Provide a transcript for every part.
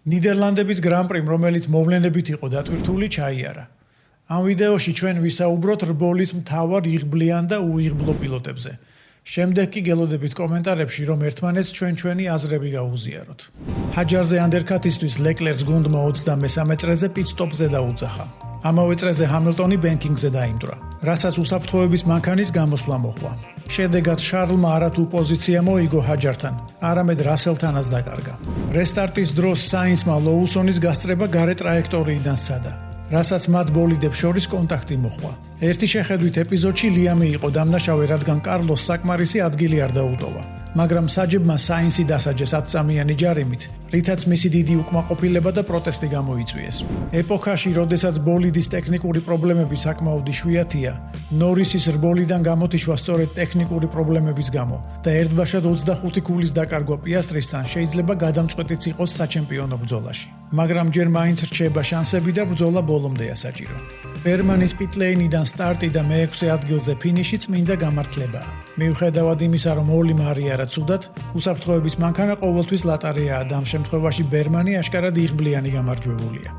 ნიდერლანდების გრან-პრიმ, რომელიც მოვლენებით იყო დატვირთული, ჩაიარა. ამ ვიდეოში ჩვენ ვისაუბროთ რბოლის მთავარ იღბლიან და უიღბლო პილოტებზე. შემდეგ კი გელოდებით კომენტარებში, რომ ერთმანეთს ჩვენი აზრები გავუზიაროთ. ჰაჯარზე ანდერკატისთვის ლეკლერს გუნდმა 23 წრეზე პიტ-სტოპზე დაუძახა. ამავე წრეზე ჰამილტონი ბენკინგზე დაიმდვრა, რასაც უსაფრთხოების მანქანის გამოსვლა მოჰყვა. შედეგად შარლმა არათუ პოზიცია მოიგო ჰაჯართან, არამედ რასელთანაც დაკარგა. რესტარტის დროს საინსმა ლოუსონის გასწრება გარე ტრაექტორიიდან სცადა, რასაც მათ ბოლიდებს შორის კონტაქტი მოჰყვა. ერთი შეხედვით ეპიზოდში ლიამი იყო დამნაშავე, რადგან კარლოს საკმარისი ადგილი არ დაუტოვა. მაგრამ საჯებმა საინსი დასაჯეს 10 წამიანი ჯარიმით, რითაც მისი დიდი უკმაყოფილება და პროტესტი გამოიწვიეს. ეპოქაში, როდესაც ბოლიდის ტექნიკური პრობლემები საკმაოდ იშვიათია, ნორისის რბოლიდან გამოთიშვა სწორედ ტექნიკური პრობლემების გამო და ერთბაშად 25 ქულის დაკარგვა პიასტრისთან შეიძლება გადამწყვეტიც იყოს საჩემპიონო ბრძოლაში. მაგრამ ჯერ მაინც რჩება შანსები და ბრძოლა ბოლომდეა საჭირო. ბერმანის პიტლეინიდან სტარტი და მე-6 ადგილზე ფინიში წმინდა გამართლებაა. მიუხედავად იმისა, რომ ოლი მარიარა ცუდად, უსაფრთხოების მანქანა ყოველთვის ლატარეაა და ამ შემთხვევაში ბერმანი აშკარად იღბლიანი გამარჯვებულია.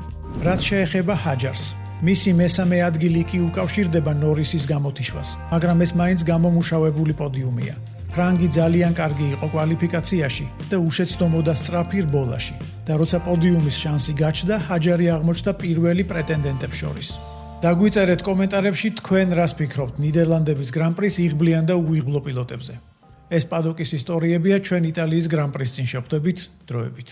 რაც შეეხება ჰაჯარს, მისი მესამე ადგილი კი უკავშირდება ნორისის გამოთიშვას, მაგრამ ეს მაინც გამომუშავებული პოდიუმია. ფრანგი ძალიან კარგი იყო კვალიფიკაციაში და უშეცდომოდა სწრაფი რბოლაში და როცა პოდიუმის შანსი გაჩნდა, ჰაჯარი აღმოჩნდა პირველი პრეტენდენტებს შორის. დაგვიწერეთ კომენტარებში თქვენ რას ფიქრობთ ნიდერლანდების გრან-პრის იღბლიან და უიღბლო პილოტებზე. ეს პადოკის ისტორიებია, ჩვენ იტალიის გრან-პრის წინ შევხვდებით დროებით.